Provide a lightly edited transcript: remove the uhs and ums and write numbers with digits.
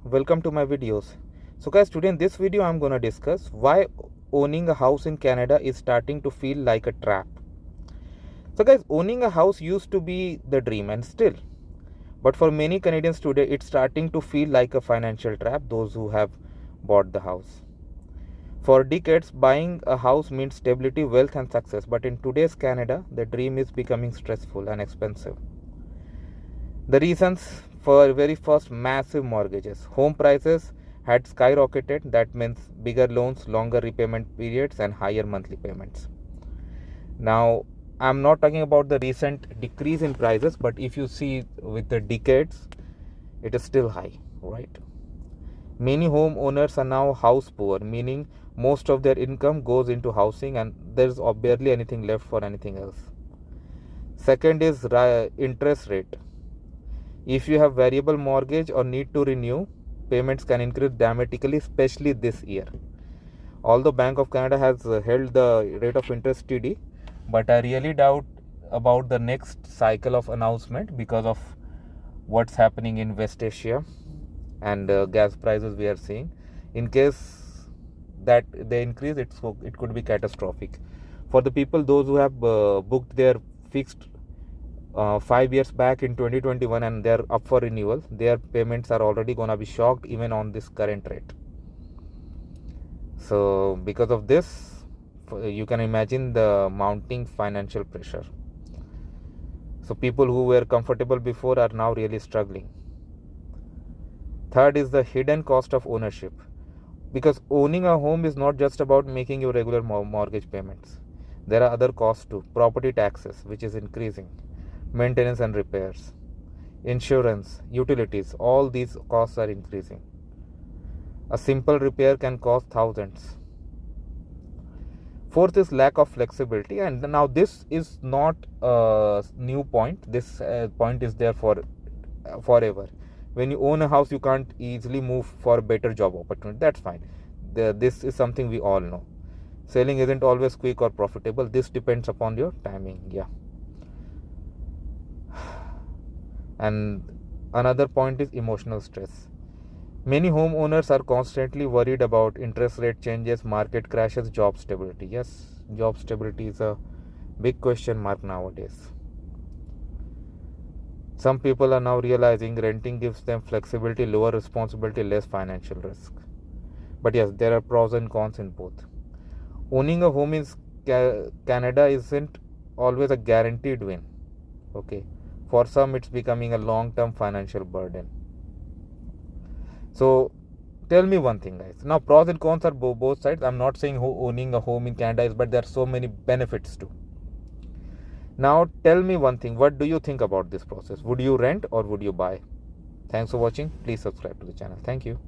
Welcome to my videos. So guys, today in this video I'm going to discuss why owning a house in Canada is starting to feel like a trap. So guys, owning a house used to be the dream and still, but for many Canadians today it's starting to feel like a financial trap, those who have bought the house. For decades, buying a house meant stability, wealth and success, but in today's Canada the dream is becoming stressful and expensive. The reasons: for very first, massive mortgages. Home prices had skyrocketed. That means bigger loans, longer repayment periods, and higher monthly payments. Now, I'm not talking about the recent decrease in prices, but if you see with the decades, it is still high, right? Many homeowners are now house poor, meaning most of their income goes into housing and there's barely anything left for anything else. Second is interest rate. If you have variable mortgage or need to renew, payments can increase dramatically, especially this year. Although Bank of Canada has held the rate of interest steady, but I really doubt about the next cycle of announcement because of what's happening in West Asia and gas prices we are seeing. In case that they increase, it could be catastrophic. For the people, those who have booked their fixed 5 years back in 2021 and they're up for renewal, their payments are already gonna be shocked even on this current rate. So because of this, you can imagine the mounting financial pressure. So people who were comfortable before are now really struggling. Third is the hidden cost of ownership, because owning a home is not just about making your regular mortgage payments. There are other costs too: property taxes, which is increasing, maintenance and repairs, insurance, utilities, all these costs are increasing. A simple repair can cost thousands. Fourth is lack of flexibility, and now this is not a new point. This point is there for forever. When you own a house, you can't easily move for a better job opportunity. That's fine. This is something we all know. Selling isn't always quick or profitable. This depends upon your timing. Yeah. And another point is emotional stress. Many homeowners are constantly worried about interest rate changes, market crashes, job stability. Yes, job stability is a big question mark nowadays. Some people are now realizing renting gives them flexibility, lower responsibility, less financial risk. But yes, there are pros and cons in both. Owning a home in Canada isn't always a guaranteed win. Okay, for some it's becoming a long-term financial burden. So tell me one thing, guys. Now, pros and cons are both sides. I'm not saying owning a home in Canada is, but there are so many benefits too. Now tell me one thing. What do you think about this process? Would you rent or would you buy? Thanks for watching. Please subscribe to the channel. Thank you.